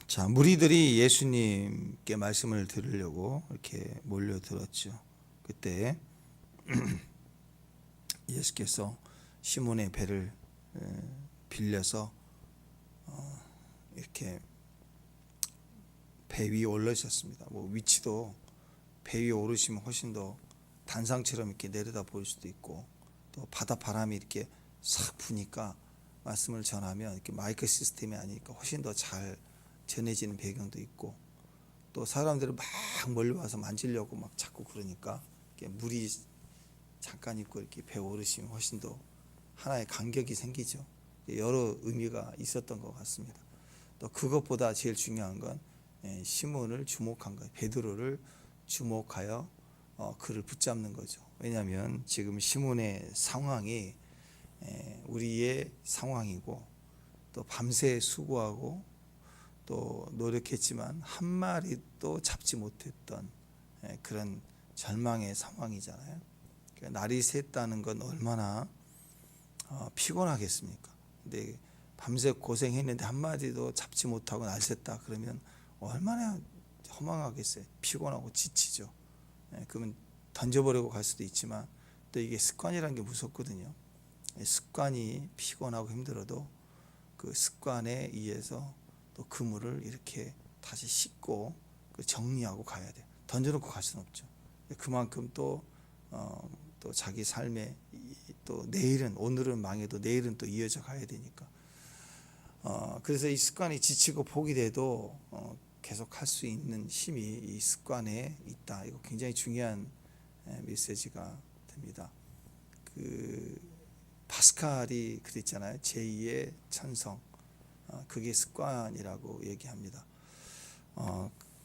자, 무리들이 예수님께 말씀을 들으려고 이렇게 몰려들었죠. 그때 예수께서 시몬의 배를 빌려서 이렇게 배 위에 올라오셨습니다. 뭐 위치도 배 위에 오르시면 훨씬 더 단상처럼 이렇게 내려다 볼 수도 있고, 또 바다 바람이 이렇게 싹 부니까 말씀을 전하면 이렇게 마이크 시스템이 아니니까 훨씬 더 잘 전해지는 배경도 있고, 또 사람들이 막 몰려와서 만지려고 막 자꾸 그러니까 이렇게 물이 잠깐 있고 이렇게 배 오르시면 훨씬 더 하나의 간격이 생기죠. 여러 의미가 있었던 것 같습니다. 또 그것보다 제일 중요한 건 시몬을 주목한 거예요. 베드로를 주목하여 그를 붙잡는 거죠. 왜냐하면 지금 시몬의 상황이 우리의 상황이고, 또 밤새 수고하고 또 노력했지만 한 마리도 잡지 못했던 그런 절망의 상황이잖아요. 날이 샜다는 건 얼마나 피곤하겠습니까? 근데 밤새 고생했는데 한 마리도 잡지 못하고 날 샜다 그러면 얼마나 허망하겠어요. 피곤하고 지치죠. 그러면 던져버리고 갈 수도 있지만, 또 이게 습관이라는 게 무섭거든요. 습관이 피곤하고 힘들어도 그 습관에 의해서 또 그물을 이렇게 다시 씻고 정리하고 가야 돼요. 던져놓고 갈 수는 없죠. 그만큼 또 자기 삶에 또 내일은, 오늘은 망해도 내일은 또 이어져 가야 되니까. 그래서 이 습관이 지치고 포기돼도 계속 할 수 있는 힘이 이 습관에 있다. 이거 굉장히 중요한 메시지가 됩니다. 그 파스칼이 그랬잖아요. 제2의 천성. 그게 습관이라고 얘기합니다.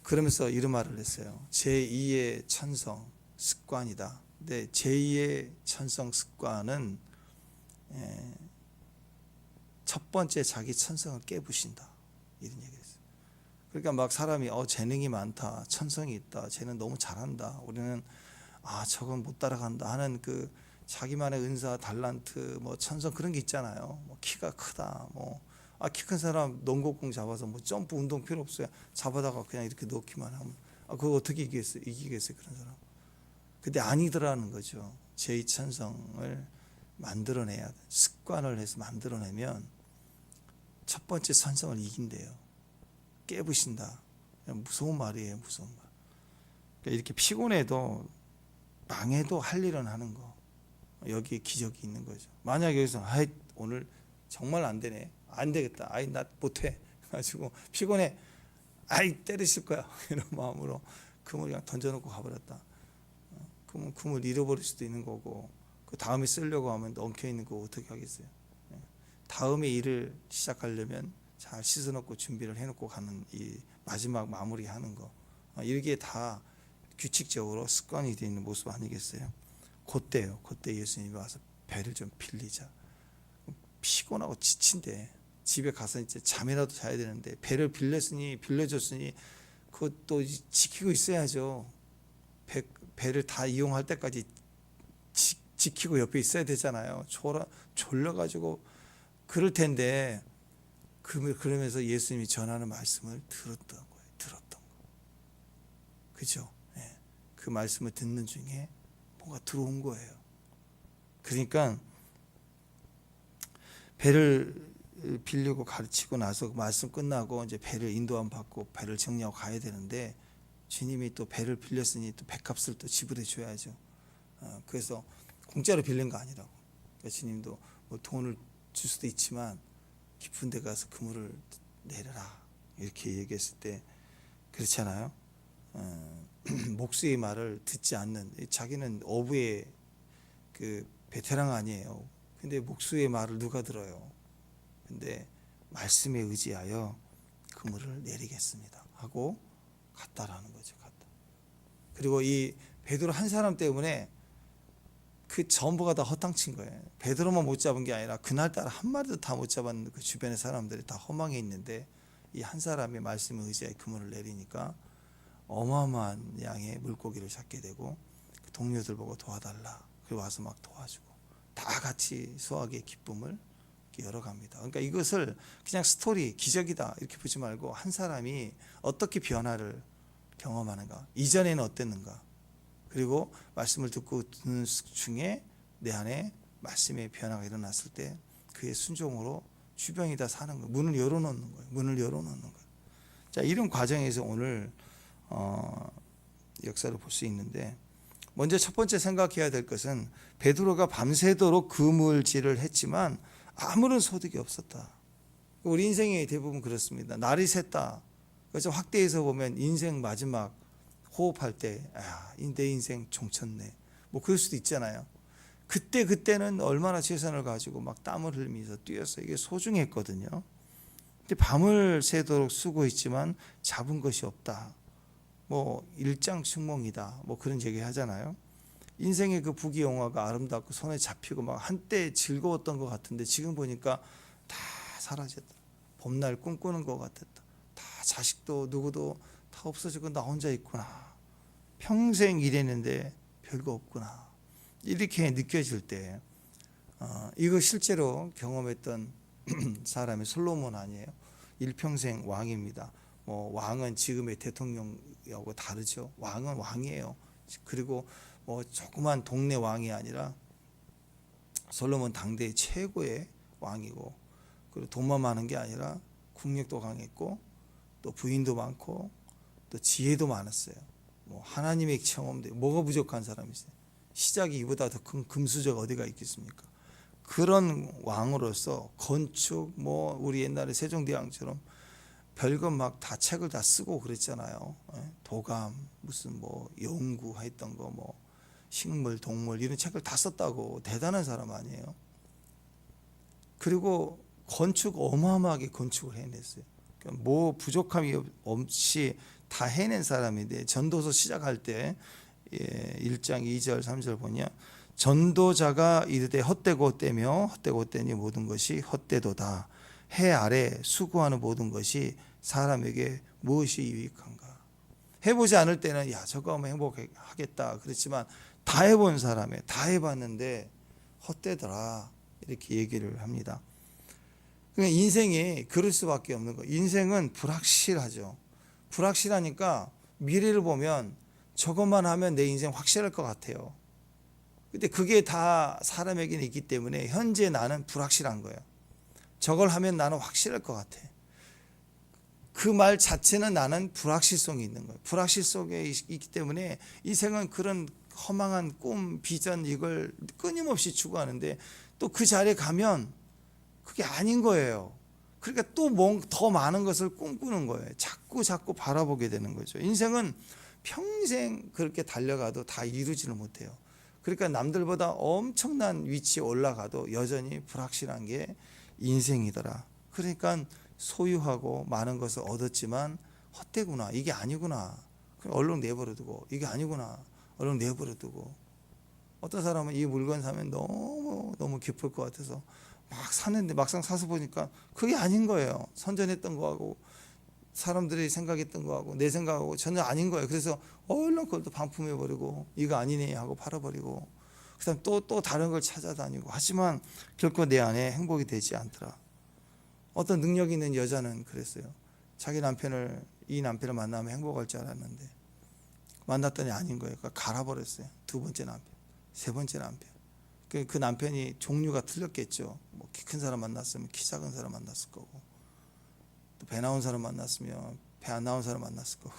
그러면서 이런 말을 했어요. 제2의 천성 습관이다. 근데 제2의 천성 습관은 첫 번째 자기 천성을 깨부신다. 이런 얘기를 했어요. 그러니까 막 사람이 재능이 많다, 천성이 있다, 쟤는 너무 잘한다, 우리는 저건 못 따라간다 하는 그 자기만의 은사, 달란트, 뭐 천성 그런 게 있잖아요. 뭐 키가 크다, 뭐 키 큰 사람 농구공 잡아서 뭐 점프 운동 필요 없어요. 잡아다가 그냥 이렇게 넣기만 하면 그거 어떻게 이기겠어요 그런 사람. 근데 아니더라는 거죠. 제2 천성을 만들어내야 돼. 습관을 해서 만들어내면 첫 번째 천성을 이긴대요. 깨부신다. 무서운 말이에요. 무서운 말. 그러니까 이렇게 피곤해도 망해도 할 일은 하는 거. 여기에 기적이 있는 거죠. 만약 여기서 오늘 정말 안 되네, 안 되겠다, 나 못해 가지고 피곤해, 때리실 거야 이런 마음으로 그물 그냥 던져놓고 가버렸다. 그러면 그물 잃어버릴 수도 있는 거고, 그 다음에 쓰려고 하면 엉켜 있는 거 어떻게 하겠어요. 다음에 일을 시작하려면 잘 씻어놓고 준비를 해놓고 가는 이 마지막 마무리하는 거, 이게 다 규칙적으로 습관이 되어 있는 모습 아니겠어요. 그때요. 그때 예수님이 와서 배를 좀 빌리자. 피곤하고 지친데 집에 가서 이제 잠이라도 자야 되는데 배를 빌려줬으니 그것도 지키고 있어야죠. 배를 다 이용할 때까지 지키고 옆에 있어야 되잖아요. 졸려가지고 그럴 텐데, 그러면서 예수님이 전하는 말씀을 들었던 거예요. 그죠? 그 말씀을 듣는 중에 뭐가 들어온 거예요. 그러니까 배를 빌리고 가르치고 나서 말씀 끝나고 이제 배를 인도함 받고 배를 정리하고 가야 되는데, 주님이 또 배를 빌렸으니 또 배값을 또 지불해 줘야죠. 그래서 공짜로 빌린 거 아니라고. 그러니까 주님도 뭐 돈을 줄 수도 있지만 깊은 데 가서 그물을 내려라 이렇게 얘기했을 때, 그렇잖아요. 목수의 말을 듣지 않는, 자기는 어부의 그 베테랑 아니에요. 근데 목수의 말을 누가 들어요. 근데 말씀에 의지하여 그물을 내리겠습니다 하고 갔다라는 거죠. 갔다. 그리고 이 베드로 한 사람 때문에 그 전부가 다 허탕친 거예요. 베드로만 못 잡은 게 아니라 그날따라 한 마리도 다 못 잡았는데 그 주변의 사람들이 다 허망해 있는데, 이 한 사람의 말씀에 의지하여 그물을 내리니까 어마어마한 양의 물고기를 잡게 되고, 그 동료들 보고 도와달라, 그리고 와서 막 도와주고 다 같이 수확의 기쁨을 열어갑니다. 그러니까 이것을 그냥 스토리, 기적이다 이렇게 보지 말고 한 사람이 어떻게 변화를 경험하는가, 이전에는 어땠는가, 그리고 말씀을 듣고 듣는 중에 내 안에 말씀의 변화가 일어났을 때 그의 순종으로 주변이 다 사는 거예요. 문을 열어놓는 거예요. 문을 열어놓는 거예요. 자, 이런 과정에서 오늘 역사를 볼 수 있는데, 먼저 첫 번째 생각해야 될 것은 베드로가 밤새도록 그물질을 했지만 아무런 소득이 없었다. 우리 인생의 대부분 그렇습니다. 날이 샜다. 그래서 확대해서 보면 인생 마지막 호흡할 때, 내 인생 종쳤네. 뭐 그럴 수도 있잖아요. 그때는 얼마나 최선을 가지고 막 땀을 흘리면서 뛰었어요. 이게 소중했거든요. 근데 밤을 새도록 수고했지만 잡은 것이 없다. 뭐 일장춘몽이다. 뭐 그런 얘기 하잖아요. 인생의 그 부귀영화가 아름답고 손에 잡히고 막 한때 즐거웠던 것 같은데 지금 보니까 다 사라졌다. 봄날 꿈꾸는 것 같았다. 다 자식도 누구도 다 없어지고 나 혼자 있구나. 평생 일했는데 별거 없구나. 이렇게 느껴질 때 이거 실제로 경험했던 사람이 솔로몬 아니에요? 일평생 왕입니다. 뭐 왕은 지금의 대통령하고 다르죠. 왕은 왕이에요. 그리고 뭐 조그만 동네 왕이 아니라 솔로몬 당대의 최고의 왕이고, 그리고 돈만 많은 게 아니라 국력도 강했고 또 부인도 많고 또 지혜도 많았어요. 뭐 하나님의 경험도, 뭐가 부족한 사람이 있어요? 시작이 이보다 더 큰 금수저가 어디가 있겠습니까? 그런 왕으로서 건축, 뭐 우리 옛날에 세종대왕처럼 별것 막 다 책을 다 쓰고 그랬잖아요. 도감, 무슨 뭐 연구했던 거, 뭐 식물, 동물 이런 책을 다 썼다고. 대단한 사람 아니에요? 그리고 건축 어마어마하게 건축을 해냈어요. 뭐 부족함이 없이 다 해낸 사람인데, 전도서 시작할 때 1장 2절 3절 보냐, 전도자가 이르되 헛되고 헛되며 헛되고 헛되니 모든 것이 헛되도다. 해 아래 수고하는 모든 것이 사람에게 무엇이 유익한가. 해보지 않을 때는 야 저거 하면 행복하겠다 그렇지만, 다 해본 사람에 다 해봤는데 헛되더라 이렇게 얘기를 합니다. 그러니까 인생이 그럴 수밖에 없는 거예요. 인생은 불확실하죠. 불확실하니까 미래를 보면 저것만 하면 내 인생 확실할 것 같아요. 근데 그게 다 사람에게는 있기 때문에 현재 나는 불확실한 거예요. 저걸 하면 나는 확실할 것 같아. 그 말 자체는 나는 불확실성이 있는 거예요. 불확실 속에 있기 때문에 인생은 그런 허망한 꿈, 비전 이걸 끊임없이 추구하는데, 또 그 자리에 가면 그게 아닌 거예요. 그러니까 또 더 많은 것을 꿈꾸는 거예요. 자꾸 바라보게 되는 거죠. 인생은 평생 그렇게 달려가도 다 이루지를 못해요. 그러니까 남들보다 엄청난 위치에 올라가도 여전히 불확실한 게 인생이더라. 그러니까 소유하고 많은 것을 얻었지만 헛되구나, 이게 아니구나, 얼른 내버려두고, 이게 아니구나, 얼른 내버려두고. 어떤 사람은 이 물건 사면 너무 기쁠 것 같아서 막 샀는데 막상 사서 보니까 그게 아닌 거예요. 선전했던 거하고 사람들이 생각했던 거하고 내 생각하고 전혀 아닌 거예요. 그래서 얼른 그걸 또 반품해버리고 이거 아니네 하고 팔아버리고, 그 다음 또 다른 걸 찾아다니고. 하지만 결코 내 안에 행복이 되지 않더라. 어떤 능력 있는 여자는 그랬어요. 자기 이 남편을 만나면 행복할 줄 알았는데 만났더니 아닌 거예요. 그러니까 갈아버렸어요. 두 번째 남편, 세 번째 남편. 그 남편이 종류가 틀렸겠죠. 뭐 키 큰 사람 만났으면 키 작은 사람 만났을 거고, 또 배 나온 사람 만났으면 배 안 나온 사람 만났을 거고,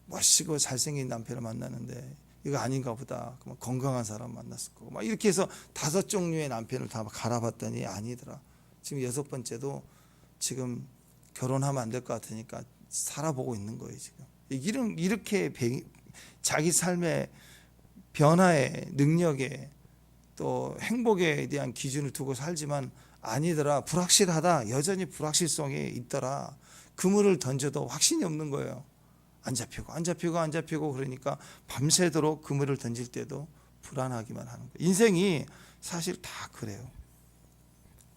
멋지고 잘생긴 남편을 만나는데 이거 아닌가 보다, 그러면 건강한 사람 만났을 거고, 막 이렇게 해서 5종류의 남편을 다 갈아봤더니 아니더라. 지금 6번째도 지금 결혼하면 안 될 것 같으니까 살아보고 있는 거예요. 지금 이렇게 자기 삶의 변화에, 능력에, 또 행복에 대한 기준을 두고 살지만 아니더라. 불확실하다. 여전히 불확실성이 있더라. 그물을 던져도 확신이 없는 거예요. 안 잡히고 그러니까 밤새도록 그물을 던질 때도 불안하기만 하는 거예요. 인생이 사실 다 그래요.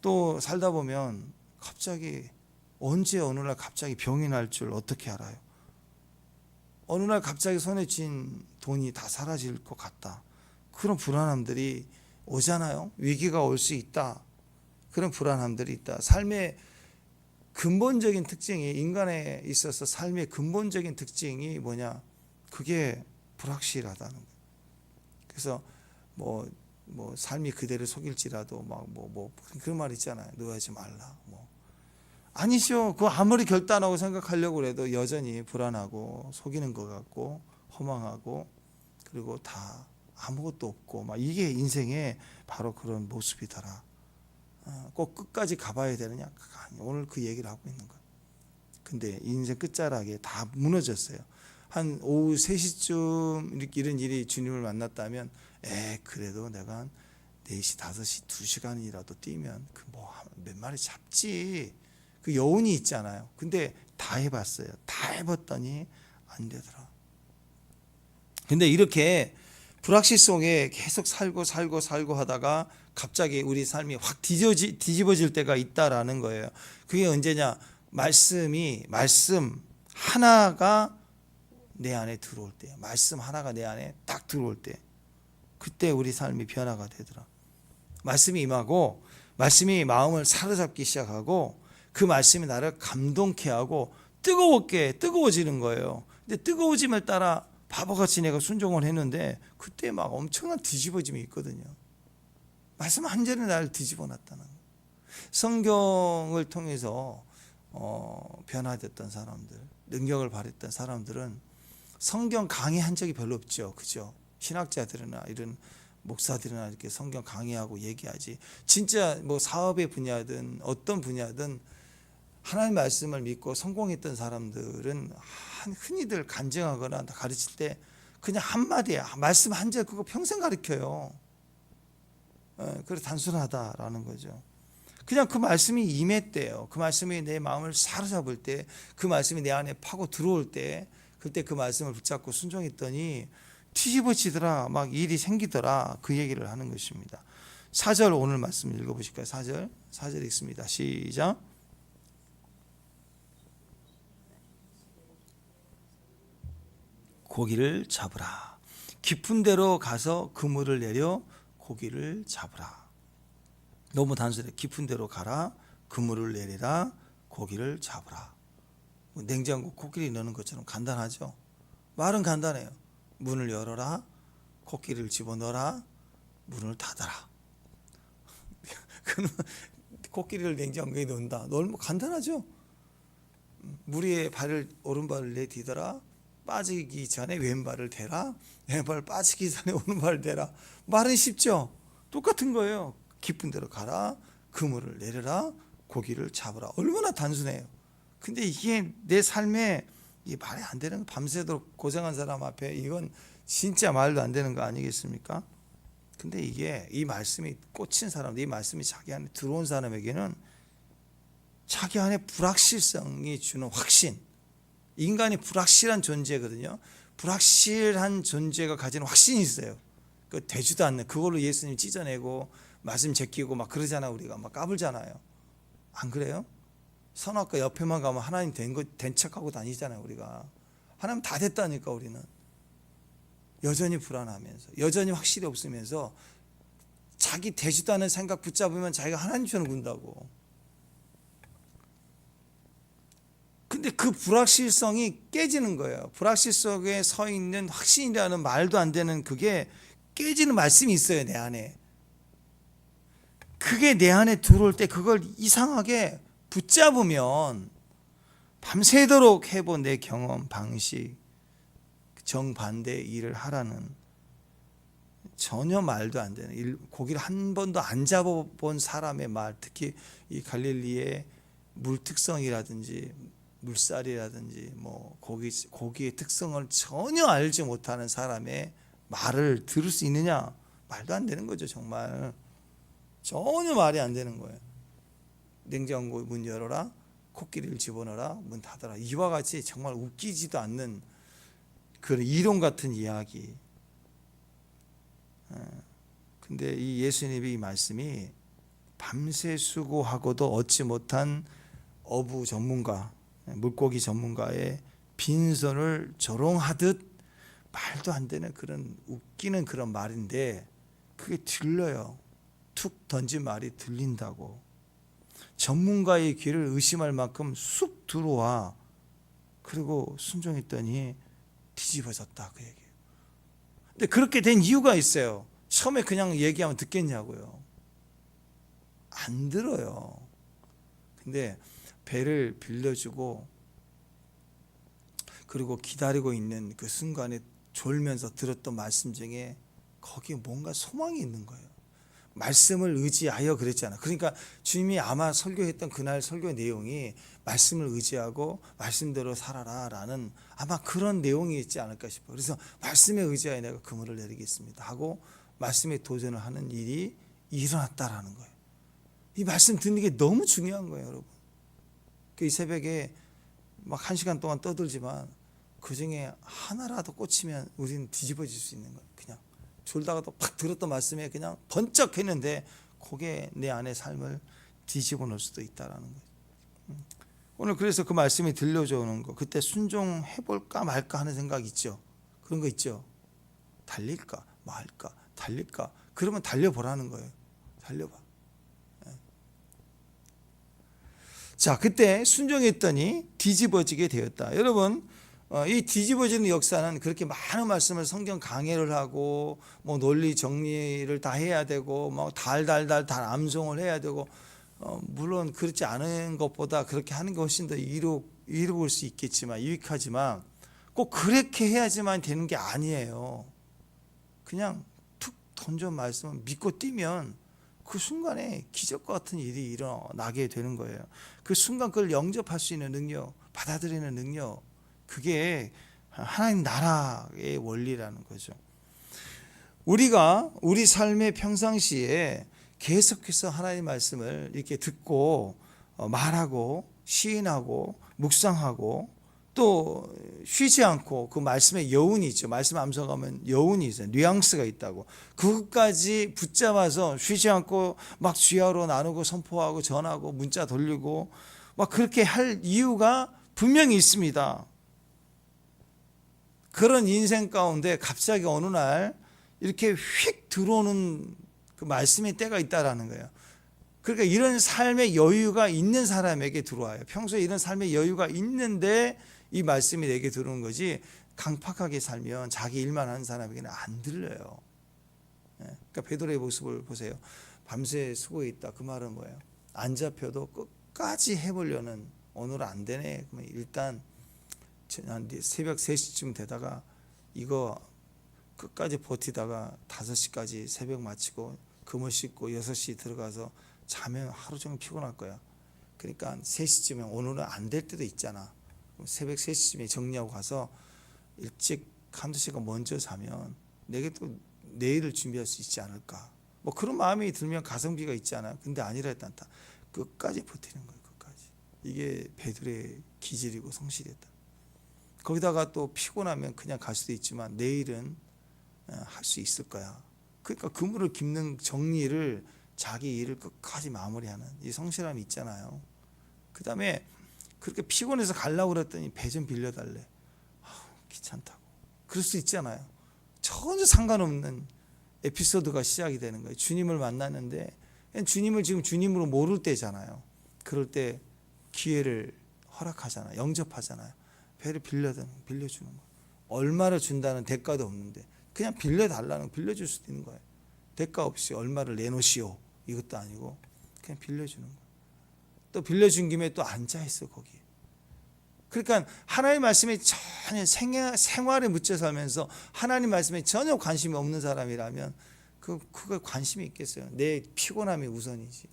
또 살다 보면 갑자기 언제 어느 날 갑자기 병이 날 줄 어떻게 알아요? 어느 날 갑자기 손에 쥔 돈이 다 사라질 것 같다. 그런 불안함들이 오잖아요. 위기가 올 수 있다. 그런 불안함들이 있다. 삶의 근본적인 특징이, 인간에 있어서 삶의 근본적인 특징이 뭐냐? 그게 불확실하다는 거예요. 그래서 뭐 삶이 그대를 속일지라도 그런 말 있잖아요. 노하지 말라. 아니죠. 그거 아무리 결단하고 생각하려고 해도 여전히 불안하고 속이는 것 같고 허망하고 그리고 다 아무것도 없고 이게 인생의 바로 그런 모습이더라. 꼭 끝까지 가봐야 되느냐? 오늘 그 얘기를 하고 있는 거예요. 근데 인생 끝자락에 다 무너졌어요. 한 오후 3시쯤 이런 일이 주님을 만났다면 그래도 내가 한 4시, 5시, 2시간이라도 뛰면 몇 마리 잡지. 그 여운이 있잖아요. 근데 다 해봤어요. 다 해봤더니 안 되더라. 근데 이렇게 불확실 속에 계속 살고 하다가 갑자기 우리 삶이 확 뒤집어질 때가 있다라는 거예요. 그게 언제냐? 말씀 하나가 내 안에 들어올 때, 말씀 하나가 내 안에 딱 들어올 때, 그때 우리 삶이 변화가 되더라. 말씀이 임하고 말씀이 마음을 사로잡기 시작하고 그 말씀이 나를 감동케 하고 뜨거워지는 거예요. 근데 뜨거워짐을 따라 바보같이 내가 순종을 했는데 그때 막 엄청난 뒤집어짐이 있거든요. 말씀 한 절에 나를 뒤집어 놨다는 거예요. 성경을 통해서 변화됐던 사람들, 능력을 발휘했던 사람들은 성경 강의한 적이 별로 없죠. 그죠? 신학자들이나 이런 목사들이나 이렇게 성경 강의하고 얘기하지. 진짜 사업의 분야든 어떤 분야든 하나님 말씀을 믿고 성공했던 사람들은 흔히들 간증하거나 가르칠 때 그냥 한마디에 말씀 한 절 그거 평생 가르쳐요. 그래서 단순하다라는 거죠. 그냥 그 말씀이 임했대요. 그 말씀이 내 마음을 사로잡을 때, 그 말씀이 내 안에 파고 들어올 때, 그때 그 말씀을 붙잡고 순종했더니 뒤집어지더라, 막 일이 생기더라, 그 얘기를 하는 것입니다. 4절 오늘 말씀 읽어보실까요? 4절 읽습니다. 시작. 고기를 잡으라. 깊은 데로 가서 그물을 내려 고기를 잡으라. 너무 단순해. 깊은 데로 가라, 그물을 내리라, 고기를 잡으라. 냉장고 코끼리 넣는 것처럼 간단하죠. 말은 간단해요. 문을 열어라, 코끼리를 집어넣어라, 문을 닫아라. 코끼리를 냉장고에 넣는다. 넣으면 간단하죠. 물 위에 오른발을 내디뎌라, 빠지기 전에 왼발을 대라, 왼발 빠지기 전에 오른발을 대라. 말은 쉽죠. 똑같은 거예요. 깊은 데로 가라, 그물을 내려라, 고기를 잡으라. 얼마나 단순해요. 근데 이게 내 삶에 이 말이 안 되는 거, 밤새도록 고생한 사람 앞에 이건 진짜 말도 안 되는 거 아니겠습니까? 근데 이게 이 말씀이 꽂힌 사람, 이 말씀이 자기 안에 들어온 사람에게는 자기 안에 불확실성이 주는 확신. 인간이 불확실한 존재거든요. 불확실한 존재가 가지는 확신이 있어요. 그 되지도 않는 그걸로 예수님 찢어내고 말씀 제끼고 막 그러잖아요. 우리가 막 까불잖아요. 안 그래요? 선악과 옆에만 가면 하나님 된 척하고 다니잖아요. 우리가 하나님 다 됐다니까. 우리는 여전히 불안하면서 여전히 확실히 없으면서 자기 되지도 않은 생각 붙잡으면 자기가 하나님처럼 군다고. 근데 그 불확실성이 깨지는 거예요. 불확실 속에 서 있는 확신이라는 말도 안 되는 그게 깨지는 말씀이 있어요. 내 안에. 그게 내 안에 들어올 때 그걸 이상하게 붙잡으면 밤새도록 해본 내 경험, 방식, 정반대의 일을 하라는 전혀 말도 안 되는, 고기를 한 번도 안 잡아본 사람의 말, 특히 이 갈릴리의 물 특성이라든지 물살이라든지 고기의 특성을 전혀 알지 못하는 사람의 말을 들을 수 있느냐? 말도 안 되는 거죠. 정말 전혀 말이 안 되는 거예요. 냉장고 문 열어라, 코끼리를 집어넣어라, 문 닫아라. 이와 같이 정말 웃기지도 않는 그런 이론 같은 이야기. 근데 이 예수님의 이 말씀이 밤새 수고하고도 얻지 못한 어부 전문가, 물고기 전문가의 빈손을 조롱하듯 말도 안 되는 그런 웃기는 그런 말인데 그게 들려요. 툭 던진 말이 들린다고. 전문가의 귀를 의심할 만큼 쑥 들어와. 그리고 순종했더니 뒤집어졌다, 그 얘기예요. 근데 그렇게 된 이유가 있어요. 처음에 그냥 얘기하면 듣겠냐고요. 안 들어요. 근데 배를 빌려주고 그리고 기다리고 있는 그 순간에 졸면서 들었던 말씀 중에 거기에 뭔가 소망이 있는 거예요. 말씀을 의지하여 그랬잖아. 그러니까 주님이 아마 설교했던 그날 설교 내용이 말씀을 의지하고 말씀대로 살아라라는 아마 그런 내용이 있지 않을까 싶어요. 그래서 말씀에 의지하여 내가 그물을 내리겠습니다 하고 말씀에 도전을 하는 일이 일어났다라는 거예요. 이 말씀 듣는 게 너무 중요한 거예요, 여러분. 이 새벽에 막 1시간 동안 떠들지만 그 중에 하나라도 꽂히면 우리는 뒤집어질 수 있는 거예요. 그냥 졸다가도 팍 들었던 말씀에 그냥 번쩍 했는데 그게 내 안의 삶을 뒤집어 놓을 수도 있다라는 거예요. 오늘 그래서 그 말씀이 들려주는 거, 그때 순종해볼까 말까 하는 생각 있죠. 그런 거 있죠. 달릴까 말까, 달릴까. 그러면 달려보라는 거예요. 달려봐. 자, 그때 순종했더니 뒤집어지게 되었다. 여러분, 이 뒤집어지는 역사는 그렇게 많은 말씀을 성경 강해를 하고 뭐 논리 정리를 다 해야 되고 뭐 달달달 암송을 해야 되고 물론 그렇지 않은 것보다 그렇게 하는 게 훨씬 더 이로울 수 있겠지만 유익하지만 꼭 그렇게 해야지만 되는 게 아니에요. 그냥 툭 던져 말씀을 믿고 뛰면 그 순간에 기적과 같은 일이 일어나게 되는 거예요. 그 순간 그걸 영접할 수 있는 능력, 받아들이는 능력, 그게 하나님 나라의 원리라는 거죠. 우리가 우리 삶의 평상시에 계속해서 하나님 말씀을 이렇게 듣고 말하고 시인하고 묵상하고 또 쉬지 않고 그 말씀에 여운이 있죠. 말씀 암송하면 여운이 있어요. 뉘앙스가 있다고. 그것까지 붙잡아서 쉬지 않고 막 주야로 나누고 선포하고 전하고 문자 돌리고 막 그렇게 할 이유가 분명히 있습니다. 그런 인생 가운데 갑자기 어느 날 이렇게 휙 들어오는 그 말씀의 때가 있다라는 거예요. 그러니까 이런 삶의 여유가 있는 사람에게 들어와요. 평소에 이런 삶의 여유가 있는데 이 말씀이 내게 들어오는 거지, 강팍하게 살면 자기 일만 하는 사람에게는 안 들려요. 그러니까 베드로의 모습을 보세요. 밤새 수고했다. 그 말은 뭐예요? 안 잡혀도 끝까지 해보려는, 오늘은 안 되네. 그러면 일단 새벽 3시쯤 되다가 이거 끝까지 버티다가 5시까지 새벽 마치고 금을 씻고 6시 들어가서 자면 하루 종일 피곤할 거야. 그러니까 3시쯤에 오늘은 안 될 때도 있잖아. 새벽 3시쯤에 정리하고 가서 일찍 한두 시간 먼저 자면 내게 또 내일을 준비할 수 있지 않을까. 뭐 그런 마음이 들면 가성비가 있지 않아요. 근데 아니라 일단 다 끝까지 버티는 거예요. 끝까지. 이게 베드로의 기질이고 성실이었다. 거기다가 또 피곤하면 그냥 갈 수도 있지만 내일은 할 수 있을 거야. 그러니까 그물을 깁는 정리를, 자기 일을 끝까지 마무리하는 이 성실함이 있잖아요. 그 다음에 그렇게 피곤해서 가려고 그랬더니 배 좀 빌려달래. 귀찮다고. 그럴 수 있잖아요. 전혀 상관없는 에피소드가 시작이 되는 거예요. 주님을 만났는데 주님을 지금 주님으로 모를 때잖아요. 그럴 때 기회를 허락하잖아요. 영접하잖아요. 배를 빌려주는 거예요. 얼마를 준다는 대가도 없는데 그냥 빌려줄 수도 있는 거예요. 대가 없이 얼마를 내놓으시오, 이것도 아니고 그냥 빌려주는 거예요. 또 빌려준 김에 또 앉아있어 거기에. 그러니까 하나님 말씀에 전혀 생활에 묻혀 살면서 하나님 말씀에 전혀 관심이 없는 사람이라면 그거 관심이 있겠어요. 내 피곤함이 우선이지.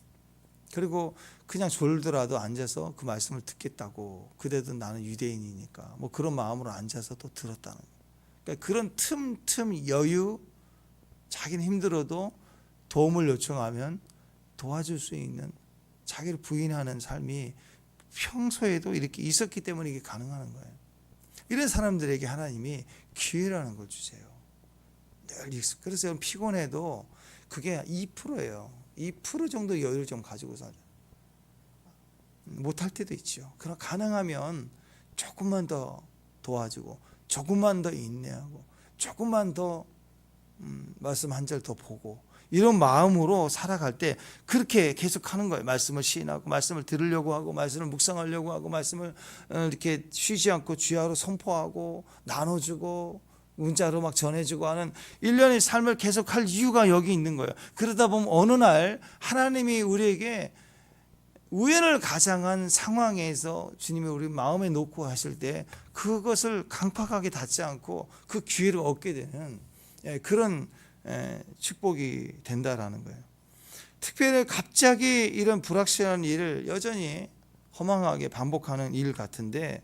그리고 그냥 졸더라도 앉아서 그 말씀을 듣겠다고, 그래도 나는 유대인이니까 뭐 그런 마음으로 앉아서 또 들었다는 거예요. 그러니까 그런 틈 여유, 자기는 힘들어도 도움을 요청하면 도와줄 수 있는, 자기를 부인하는 삶이 평소에도 이렇게 있었기 때문에 이게 가능한 거예요. 이런 사람들에게 하나님이 기회라는 걸 주세요. 늘 그래서 피곤해도 그게 2%예요. 2% 정도 여유를 좀 가지고 살자. 못할 때도 있죠. 그러나 가능하면 조금만 더 도와주고, 조금만 더 인내하고, 조금만 더 말씀 한 절 더 보고, 이런 마음으로 살아갈 때 그렇게 계속 하는 거예요. 말씀을 시인하고 말씀을 들으려고 하고 말씀을 묵상하려고 하고 말씀을 이렇게 쉬지 않고 주야로 선포하고 나눠주고 문자로 막 전해주고 하는 일련의 삶을 계속할 이유가 여기 있는 거예요. 그러다 보면 어느 날 하나님이 우리에게 우연을 가장한 상황에서 주님이 우리 마음에 놓고 하실 때 그것을 강팍하게 닫지 않고 그 기회를 얻게 되는 그런 축복이 된다라는 거예요. 특별히 갑자기 이런 불확실한 일을 여전히 허망하게 반복하는 일 같은데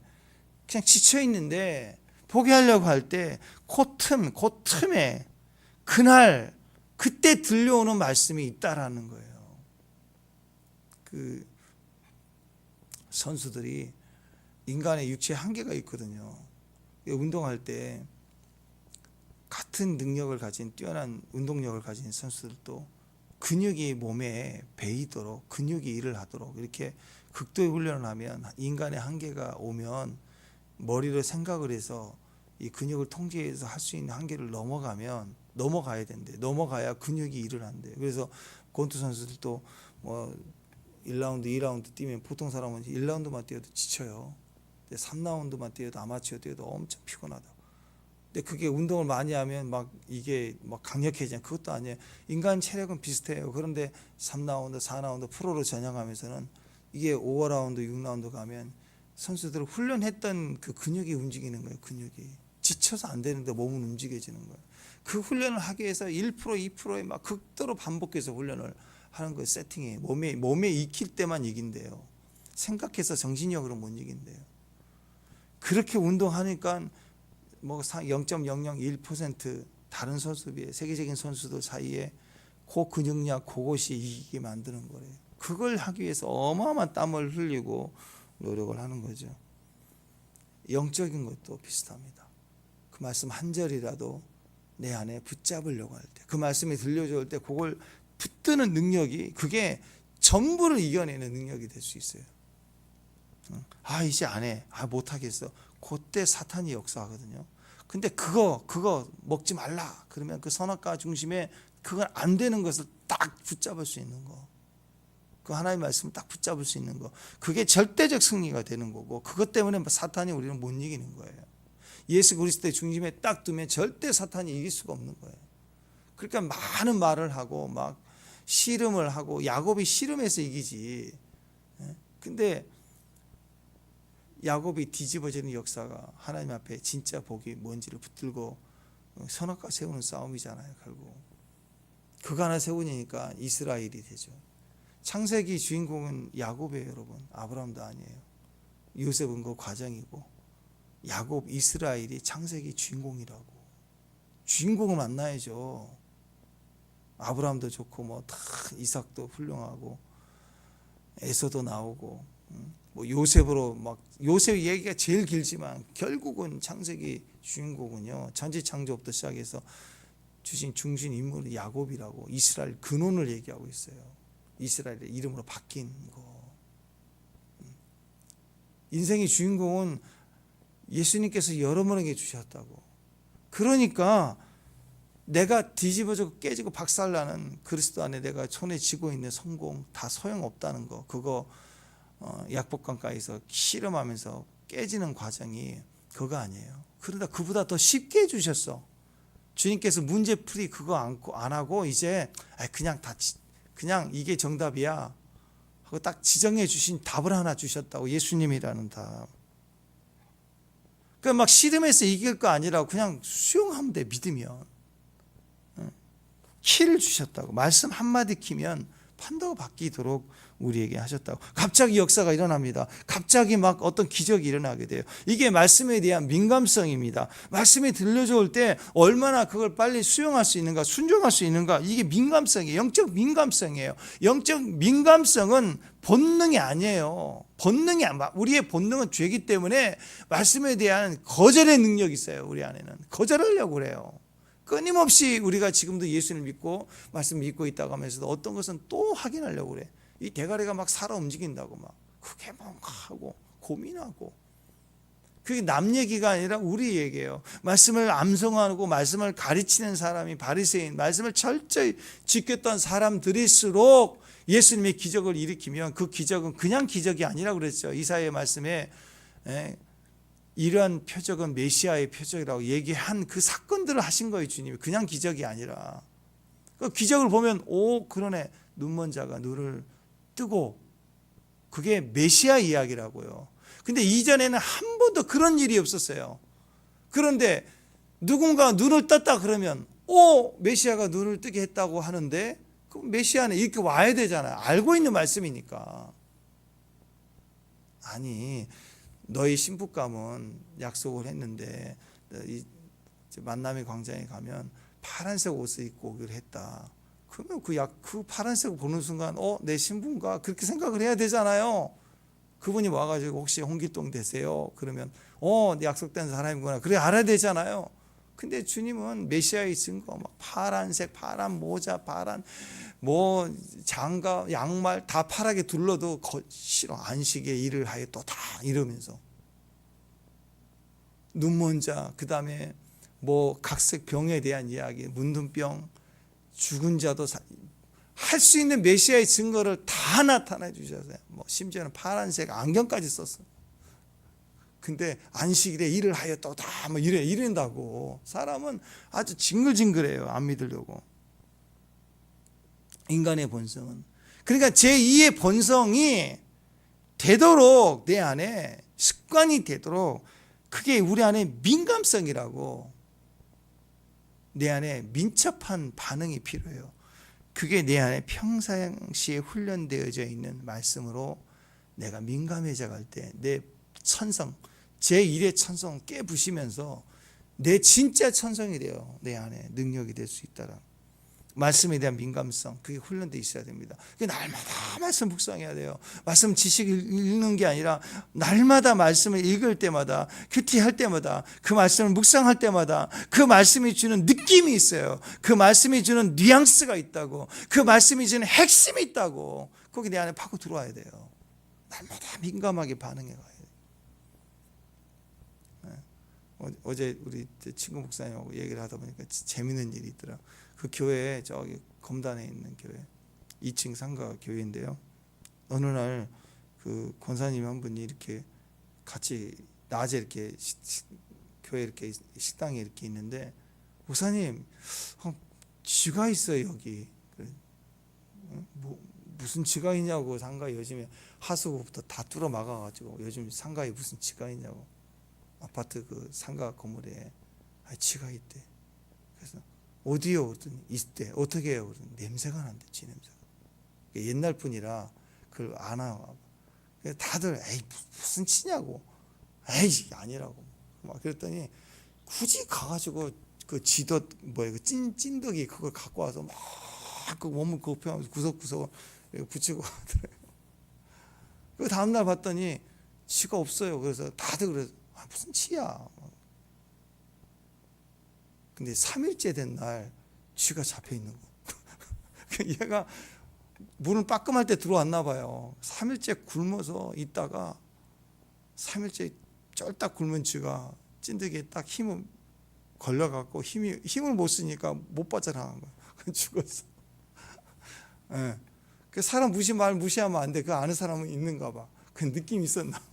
그냥 지쳐 있는데 포기하려고 할 때 그 틈에 그날 그때 들려오는 말씀이 있다라는 거예요. 그 선수들이 인간의 육체에 한계가 있거든요. 운동할 때 같은 능력을 가진 뛰어난 운동력을 가진 선수들도 근육이 몸에 배이도록 근육이 일을 하도록 이렇게 극도의 훈련을 하면 인간의 한계가 오면 머리로 생각을 해서 이 근육을 통제해서 할 수 있는 한계를 넘어가야 된대. 넘어가야 근육이 일을 한대요. 그래서 권투 선수들도 뭐 1라운드, 2라운드 뛰면 보통 사람은 1라운드만 뛰어도 지쳐요. 3라운드만 뛰어도 아마추어 뛰어도 엄청 피곤하다. 근데 그게 운동을 많이 하면 막 이게 막 강력해지냐 그것도 아니에요. 인간 체력은 비슷해요. 그런데 3라운드, 4라운드 프로로 전향하면서는 이게 5라운드, 6라운드 가면 선수들을 훈련했던 그 근육이 움직이는 거예요. 근육이 지쳐서 안 되는데 몸은 움직여지는 거예요. 그 훈련을 하기 위해서 1%, 2%에 막 극도로 반복해서 훈련을 하는 거예요. 세팅이 몸에 익힐 때만 이긴대요. 생각해서 정신력으로 못 이긴대요. 그렇게 운동하니까 뭐 0.001% 다른 선수 비해 세계적인 선수들 사이에 그 근육량 그것이 이기게 만드는 거래요. 그걸 하기 위해서 어마어마한 땀을 흘리고 노력을 하는 거죠. 영적인 것도 비슷합니다. 그 말씀 한 절이라도 내 안에 붙잡으려고 할 때, 그 말씀이 들려줄 때 그걸 붙드는 능력이 그게 전부를 이겨내는 능력이 될 수 있어요. 아 이제 안 해, 못하겠어. 그때 사탄이 역사하거든요. 근데 그거 먹지 말라 그러면 그 선악과 중심에 그건 안 되는 것을 딱 붙잡을 수 있는 거, 그 하나님의 말씀을 딱 붙잡을 수 있는 거, 그게 절대적 승리가 되는 거고, 그것 때문에 사탄이 우리는 못 이기는 거예요. 예수 그리스도의 중심에 딱 두면 절대 사탄이 이길 수가 없는 거예요. 그러니까 많은 말을 하고 막 씨름을 하고, 야곱이 씨름해서 이기지. 근데 야곱이 뒤집어지는 역사가 하나님 앞에 진짜 복이 뭔지를 붙들고 선악과 세우는 싸움이잖아요. 결국 그거 하나 세우니까 이스라엘이 되죠. 창세기 주인공은 야곱이에요, 여러분. 아브라함도 아니에요. 요셉은 그 과정이고, 야곱, 이스라엘이 창세기 주인공이라고. 주인공을 만나야죠. 아브라함도 좋고 뭐 다 이삭도 훌륭하고 에서도 나오고, 뭐 요셉으로 막 요셉 얘기가 제일 길지만 결국은 창세기 주인공은요, 천지창조부터 시작해서 주신 중심 인물은 야곱이라고, 이스라엘 근원을 얘기하고 있어요. 이스라엘의 이름으로 바뀐 거. 인생의 주인공은 예수님께서 여러분에게 주셨다고. 그러니까 내가 뒤집어지고 깨지고 박살나는 그리스도 안에 내가 손에 쥐고 있는 성공 다 소용없다는 거. 그거 약복강가에서 씨름하면서 깨지는 과정이 그거 아니에요. 그러다 그보다 더 쉽게 해주셨어. 주님께서 문제풀이 그거 안 하고 이제 그냥 이게 정답이야 하고 딱 지정해 주신 답을 하나 주셨다고. 예수님이라는 답. 그러니까 막 씨름해서 이길 거 아니라 그냥 수용하면 돼. 믿으면. 키를 주셨다고. 말씀 한마디 키면 판도가 바뀌도록 우리에게 하셨다고. 갑자기 역사가 일어납니다. 갑자기 막 어떤 기적이 일어나게 돼요. 이게 말씀에 대한 민감성입니다. 말씀이 들려줄 때 얼마나 그걸 빨리 수용할 수 있는가, 순종할 수 있는가, 이게 민감성이에요. 영적 민감성이에요. 영적 민감성은 본능이 아니에요. 우리의 본능은 죄이기 때문에 말씀에 대한 거절의 능력이 있어요. 우리 안에는 거절하려고 그래요. 끊임없이 우리가 지금도 예수를 믿고 말씀 믿고 있다고 하면서도 어떤 것은 또 확인하려고 그래. 이 대가리가 막 살아 움직인다고 막 그게 뭔가 하고 고민하고. 그게 남 얘기가 아니라 우리 얘기예요. 말씀을 암송하고 말씀을 가르치는 사람이 바리새인, 말씀을 철저히 지켰던 사람들일수록 예수님의 기적을 일으키면 그 기적은 그냥 기적이 아니라고 그랬죠. 이사야의 말씀에 이러한 표적은 메시아의 표적이라고 얘기한 그 사건들을 하신 거예요. 주님이 그냥 기적이 아니라. 그 기적을 보면 오 그러네, 눈먼 자가 눈을 뜨고, 그게 메시아 이야기라고요. 근데 이전에는 한 번도 그런 일이 없었어요. 그런데 누군가 눈을 떴다 그러면 오 메시아가 눈을 뜨게 했다고 하는데, 그 메시아는 이렇게 와야 되잖아요. 알고 있는 말씀이니까. 아니 너희 신부감은 약속을 했는데 이 만남의 광장에 가면 파란색 옷을 입고 오기로 했다. 그러면 그 파란색을 보는 순간 내 신부인가 그렇게 생각을 해야 되잖아요. 그분이 와가지고 혹시 홍길동 되세요? 그러면 약속된 사람이구나. 그래 알아야 되잖아요. 근데 주님은 메시아의 증거, 막 파란색, 파란 모자, 파란 장갑, 양말 다 파랗게 둘러도 싫어. 안식에 일을 하였도다 이러면서 눈먼 자, 그 다음에 각색 병에 대한 이야기, 문둥병, 죽은 자도 할 수 있는 메시아의 증거를 다 나타내 주셔서요. 심지어는 파란색 안경까지 썼어요. 근데 안식일에 일을 하였다 이런다고. 사람은 아주 징글징글해요. 안 믿으려고. 인간의 본성은. 그러니까 제2의 본성이 되도록 내 안에 습관이 되도록, 그게 우리 안에 민감성이라고, 내 안에 민첩한 반응이 필요해요. 그게 내 안에 평상시에 훈련되어져 있는 말씀으로 내가 민감해져 갈 때 내 천성, 제1의 천성 깨부시면서 내 진짜 천성이 돼요. 내 안에 능력이 될 수 있다라. 말씀에 대한 민감성, 그게 훈련되어 있어야 됩니다. 날마다 말씀 묵상해야 돼요. 말씀 지식을 읽는 게 아니라 날마다 말씀을 읽을 때마다, 큐티할 때마다, 그 말씀을 묵상할 때마다 그 말씀이 주는 느낌이 있어요. 그 말씀이 주는 뉘앙스가 있다고, 그 말씀이 주는 핵심이 있다고. 거기 내 안에 파고 들어와야 돼요. 날마다 민감하게 반응해 가야 돼요. 어제 우리 친구 목사님하고 얘기를 하다 보니까 재밌는 일이 있더라. 그 교회, 저기 검단에 있는 교회 2층 상가 교회인데요. 어느 날 그 권사님 한 분이 이렇게 같이 낮에 이렇게 교회 이렇게 식당에 이렇게 있는데, 목사님 쥐가 있어요 여기. 무슨 쥐가 있냐고. 상가에 요즘에 하수구부터 다 뚫어 막아가지고 요즘 상가에 무슨 쥐가 있냐고. 아파트 그 상가 건물에 쥐가 있대. 그래서 어디요? 그랬더니 있대. 어떻게 해요? 그랬더니 냄새가 난대. 쥐 냄새가. 옛날 분이라 그걸 아나. 다들 에이 무슨 쥐냐고. 에이 아니라고. 막 그랬더니 굳이 가가지고 그 쥐덫 그 찐덕이 그걸 갖고 와서 막 그 몸을 굽혀가면서 구석구석 붙이고 하더래요. 그 다음날 봤더니 쥐가 없어요. 그래서 다들 그래서 무슨 쥐야. 근데 3일째 된 날 쥐가 잡혀 있는 거. 얘가 문을 빠끔할 때 들어왔나 봐요. 3일째 굶어서 있다가 3일째 쩔딱 굶은 쥐가 찐득이에 딱 힘을 걸려갖고 힘을 못 쓰니까 못 빠져나간 거야. 죽었어. 네. 그 사람 말 무시하면 안 돼. 그 아는 사람은 있는가 봐. 그 느낌이 있었나 봐.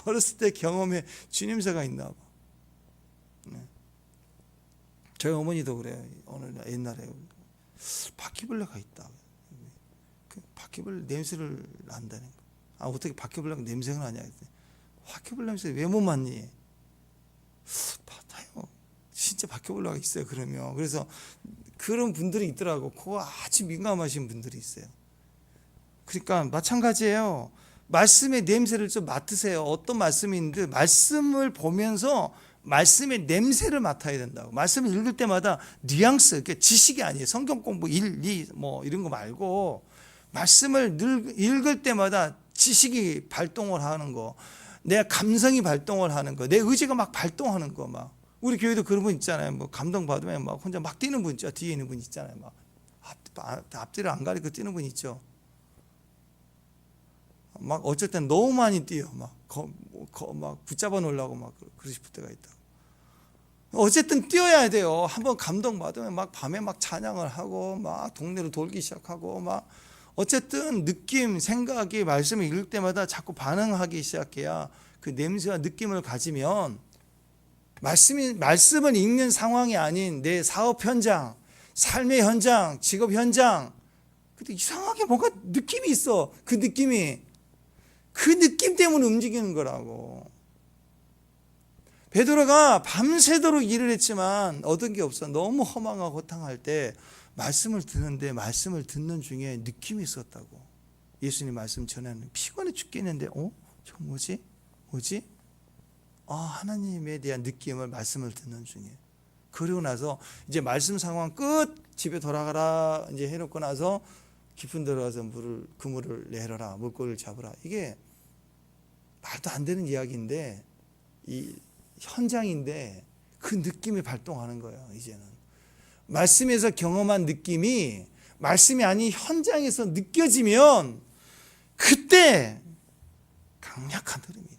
어렸을 때 경험에 쥐 냄새가 있나 봐. 네. 저희 어머니도 그래요. 어느 옛날에 바퀴벌레가 있다. 그 바퀴벌레 냄새를 난다는 거. 어떻게 바퀴벌레가 냄새가 나냐 했더니, 바퀴벌레 냄새 왜 못 맡니? 받아요. 진짜 바퀴벌레가 있어요. 그러면. 그래서 그런 분들이 있더라고. 그거 아주 민감하신 분들이 있어요. 그러니까 마찬가지예요. 말씀의 냄새를 좀 맡으세요. 어떤 말씀이 있는데 말씀을 보면서 말씀의 냄새를 맡아야 된다고. 말씀을 읽을 때마다 뉘앙스, 그러니까 지식이 아니에요. 성경 공부 1, 2 이런 거 말고 말씀을 읽을 때마다 지식이 발동을 하는 거, 내 감성이 발동을 하는 거, 내 의지가 막 발동하는 거. 막 우리 교회도 그런 분 있잖아요. 감동 받으면 막 혼자 막 뛰는 분 있죠. 뒤에 있는 분 있잖아요. 막 앞뒤를 안 가리고 뛰는 분 있죠. 막 어쩔 땐 너무 많이 뛰어. 막 막 붙잡아 놓으려고 막 그러실 때가 있다. 어쨌든 뛰어야 돼요. 한번 감동받으면 막 밤에 막 찬양을 하고 막 동네로 돌기 시작하고 막 어쨌든 느낌, 생각이 말씀을 읽을 때마다 자꾸 반응하기 시작해야 그 냄새와 느낌을 가지면 말씀을 읽는 상황이 아닌 내 사업 현장, 삶의 현장, 직업 현장, 근데 이상하게 뭔가 느낌이 있어. 그 느낌 때문에 움직이는 거라고. 베드로가 밤새도록 일을 했지만 얻은 게 없어. 너무 허망하고 허탕할 때 말씀을 듣는 중에 느낌이 있었다고. 예수님 말씀 전하는 피곤해 죽겠는데 저 뭐지? 하나님에 대한 느낌을 말씀을 듣는 중에. 그리고 나서 이제 말씀 상황 끝, 집에 돌아가라 이제 해놓고 나서 깊은 데 들어가서 그물을 내려라, 물고기를 잡으라. 이게 말도 안 되는 이야기인데 이 현장인데 그 느낌이 발동하는 거예요. 이제는 말씀에서 경험한 느낌이 말씀이 아닌 현장에서 느껴지면 그때 강력한 흐름이에요.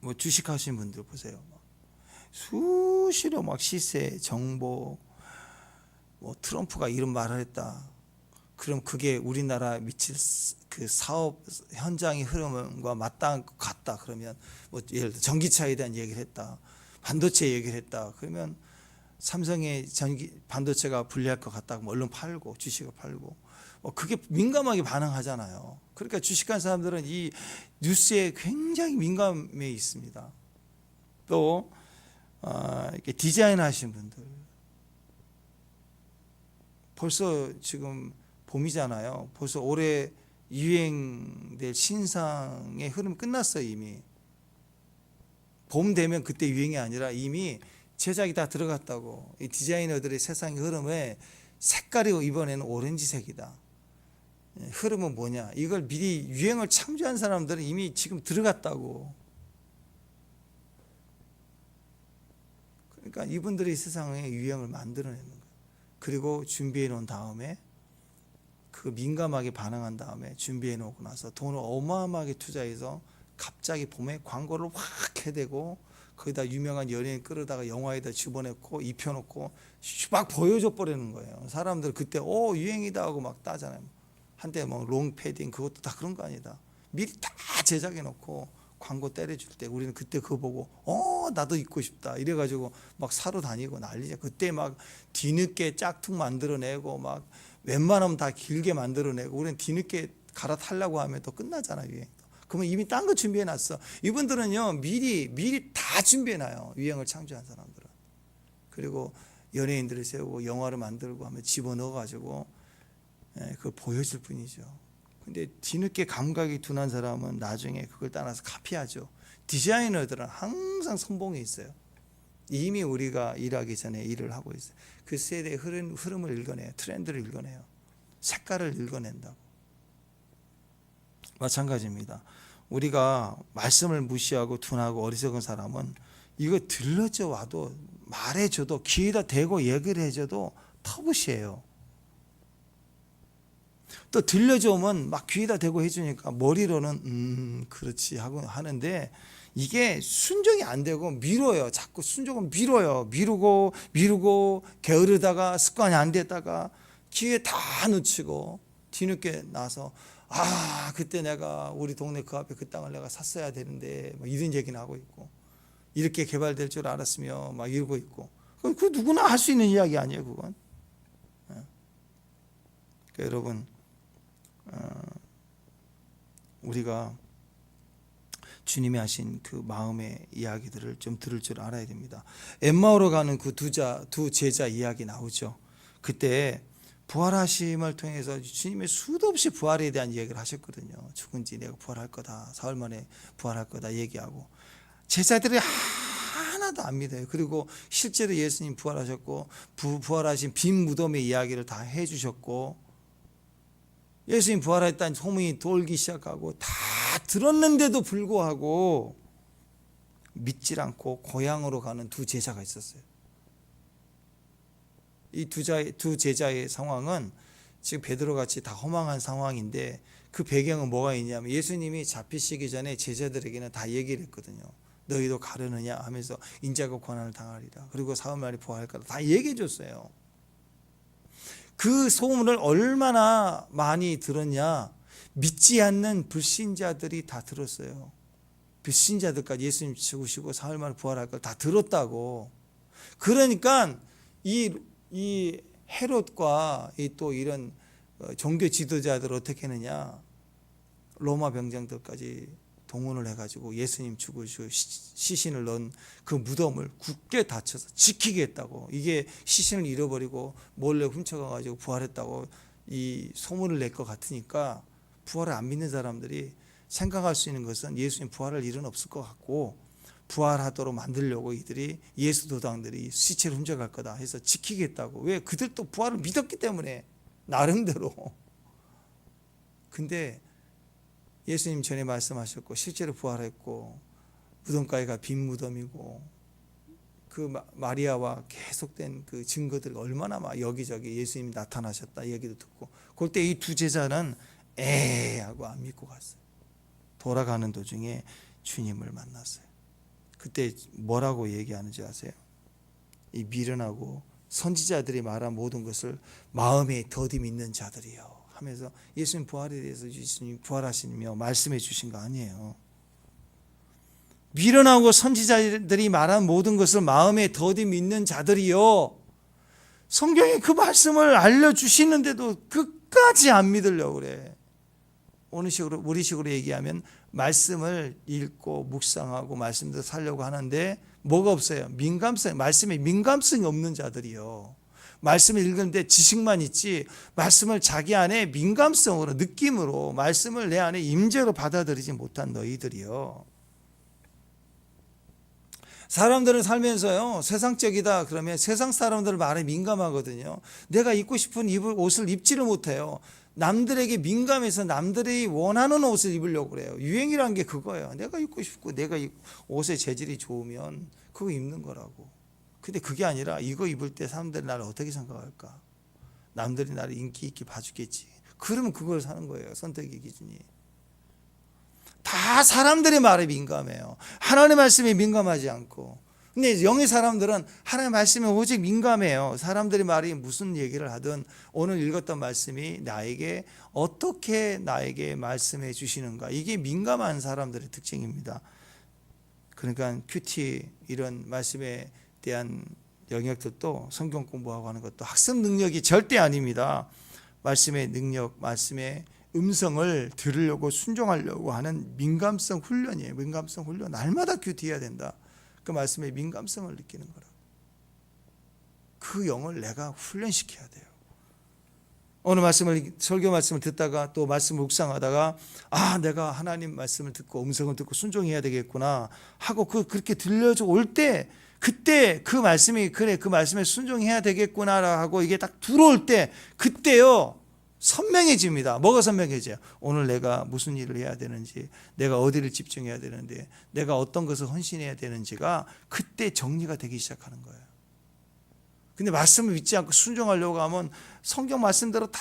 뭐 주식하시는 분들 보세요. 수시로 막 시세, 정보, 뭐 트럼프가 이런 말을 했다. 그럼 그게 우리나라 미칠 그 사업 현장의 흐름과 맞닿은 것 같다. 그러면 뭐 예를 들어 전기차에 대한 얘기를 했다. 반도체 얘기를 했다. 그러면 삼성의 반도체가 불리할 것 같다. 뭐 얼른 팔고 주식을 팔고 그게 민감하게 반응하잖아요. 그러니까 주식한 사람들은 이 뉴스에 굉장히 민감해 있습니다. 또 이렇게 디자인 하시는 분들 벌써 지금 봄이잖아요. 벌써 올해 유행될 신상의 흐름 끝났어요. 이미 봄 되면 그때 유행이 아니라 이미 제작이 다 들어갔다고. 이 디자이너들의 세상의 흐름에 색깔이 이번에는 오렌지색이다. 흐름은 뭐냐? 이걸 미리 유행을 창조한 사람들은 이미 지금 들어갔다고. 그러니까 이분들이 세상에 유행을 만들어내는 거예요. 그리고 준비해 놓은 다음에 그 민감하게 반응한 다음에 준비해 놓고 나서 돈을 어마어마하게 투자해서 갑자기 봄에 광고를 확 해대고 거기다 유명한 연예인 끌어다가 영화에다 집어넣고 입혀놓고 막 보여줘 버리는 거예요. 사람들 그때 유행이다 하고 막 따잖아요. 한때 뭐 롱패딩 그것도 다 그런 거 아니다. 미리 다 제작해 놓고 광고 때려줄 때 우리는 그때 그거 보고 나도 입고 싶다 이래가지고 막 사러 다니고 난리죠. 그때 막 뒤늦게 짝퉁 만들어내고 막 웬만하면 다 길게 만들어내고 우리는 뒤늦게 갈아타려고 하면 또 끝나잖아요. 유행. 그러면 이미 딴 거 준비해놨어. 이분들은요 미리 다 준비해놔요. 유행을 창조한 사람들은. 그리고 연예인들을 세우고 영화를 만들고 하면 집어넣어가지고 그걸 보여줄 뿐이죠. 근데 뒤늦게 감각이 둔한 사람은 나중에 그걸 따라서 카피하죠. 디자이너들은 항상 선봉에 있어요. 이미 우리가 일하기 전에 일을 하고 있어요. 그 세대의 흐름을 읽어내요. 트렌드를 읽어내요. 색깔을 읽어낸다고. 마찬가지입니다. 우리가 말씀을 무시하고 둔하고 어리석은 사람은 이거 들러져 와도 말해줘도 귀에다 대고 얘기를 해줘도 터부시해요. 또 들려줘 오면 막 귀에다 대고 해주니까 머리로는 그렇지 하고 하는데 이게 순종이 안 되고 미뤄요. 자꾸 순종은 미뤄요. 미루고 게으르다가 습관이 안 됐다가 기회 다 놓치고 뒤늦게 나서 그때 내가 우리 동네 그 앞에 그 땅을 내가 샀어야 되는데 뭐 이런 얘기는 하고 있고 이렇게 개발될 줄 알았으며 막 이러고 있고 그 누구나 할 수 있는 이야기 아니에요. 그건. 그러니까 여러분 우리가 주님이 하신 그 마음의 이야기들을 좀 들을 줄 알아야 됩니다. 엠마오로 가는 그 두 제자 이야기 나오죠. 그때 부활하심을 통해서 주님의 수도 없이 부활에 대한 이야기를 하셨거든요. 죽은 지 내가 부활할 거다. 사흘 만에 부활할 거다 얘기하고 제자들이 하나도 안 믿어요. 그리고 실제로 예수님 부활하셨고 부활하신 빈 무덤의 이야기를 다 해주셨고 예수님 부활했다는 소문이 돌기 시작하고 다 들었는데도 불구하고 믿질 않고 고향으로 가는 두 제자가 있었어요. 이 두 제자의 상황은 지금 베드로같이 다 허망한 상황인데 그 배경은 뭐가 있냐면 예수님이 잡히시기 전에 제자들에게는 다 얘기를 했거든요. 너희도 가려느냐 하면서 인자가 고난을 당하리라. 그리고 사흘 만에 부활할 거다. 다 얘기해 줬어요. 그 소문을 얼마나 많이 들었냐. 믿지 않는 불신자들이 다 들었어요. 불신자들까지 예수님 죽으시고 사흘 만에 부활할 걸 다 들었다고. 그러니까 이 헤롯과 또 이런 종교 지도자들 어떻게 했느냐. 로마 병장들까지 동원을 해가지고 예수님 죽으시고 시신을 넣은 그 무덤을 굳게 닫혀서 지키겠다고. 이게 시신을 잃어버리고 몰래 훔쳐가가지고 부활했다고 이 소문을 낼 것 같으니까 부활을 안 믿는 사람들이 생각할 수 있는 것은 예수님 부활할 일은 없을 것 같고 부활하도록 만들려고 이들이 예수 도당들이 시체를 훔쳐갈 거다 해서 지키겠다고. 왜? 그들도 부활을 믿었기 때문에 나름대로. 근데 예수님 전에 말씀하셨고 실제로 부활했고 무덤가에가 빈 무덤이고 그 마리아와 계속된 그 증거들 얼마나 막 여기저기 예수님이 나타나셨다 얘기도 듣고 그때 이 두 제자는 하고 안 믿고 갔어요. 돌아가는 도중에 주님을 만났어요. 그때 뭐라고 얘기하는지 아세요? 이 미련하고 선지자들이 말한 모든 것을 마음에 더디 믿는 자들이요 하면서 예수님 부활에 대해서 예수님 부활하시며 말씀해 주신 거 아니에요. 미련하고 선지자들이 말한 모든 것을 마음에 더디 믿는 자들이요. 성경에 그 말씀을 알려주시는데도 끝까지 안 믿으려고 그래. 우리식으로 얘기하면 말씀을 읽고 묵상하고 말씀대로 살려고 하는데 뭐가 없어요? 민감성, 말씀에 민감성이 없는 자들이요. 말씀을 읽는데 지식만 있지 말씀을 자기 안에 민감성으로 느낌으로 말씀을 내 안에 임재로 받아들이지 못한 너희들이요. 사람들은 살면서요 세상적이다 그러면 세상 사람들 말에 민감하거든요. 내가 입고 싶은 옷을 입지를 못해요. 남들에게 민감해서 남들이 원하는 옷을 입으려고 그래요. 유행이란 게 그거예요. 내가 입고 싶고 내가 옷의 재질이 좋으면 그거 입는 거라고. 근데 그게 아니라 이거 입을 때 사람들이 나를 어떻게 생각할까? 남들이 나를 인기 있게 봐주겠지. 그러면 그걸 사는 거예요. 선택의 기준이. 다 사람들의 말에 민감해요. 하나님의 말씀에 민감하지 않고. 근데 영의 사람들은 하나님의 말씀에 오직 민감해요. 사람들의 말이 무슨 얘기를 하든 오늘 읽었던 말씀이 나에게 어떻게 나에게 말씀해 주시는가. 이게 민감한 사람들의 특징입니다. 그러니까 큐티 이런 말씀에 대한 영역들도 성경 공부하고 하는 것도 학습 능력이 절대 아닙니다. 말씀의 능력, 말씀의 음성을 들으려고 순종하려고 하는 민감성 훈련이에요. 민감성 훈련. 날마다 큐티해야 된다. 그 말씀에 민감성을 느끼는 거라. 그 영을 내가 훈련시켜야 돼요. 오늘 설교 말씀을 듣다가 또 말씀 묵상하다가 내가 하나님 말씀을 듣고 음성을 듣고 순종해야 되겠구나 하고 그렇게 들려져 올 때 그때 그 말씀이 그래 그 말씀에 순종해야 되겠구나 하고 이게 딱 들어올 때 그때요 선명해집니다. 뭐가 선명해져요? 오늘 내가 무슨 일을 해야 되는지, 내가 어디를 집중해야 되는데, 내가 어떤 것을 헌신해야 되는지가 그때 정리가 되기 시작하는 거예요. 근데 말씀을 믿지 않고 순종하려고 하면 성경 말씀대로 다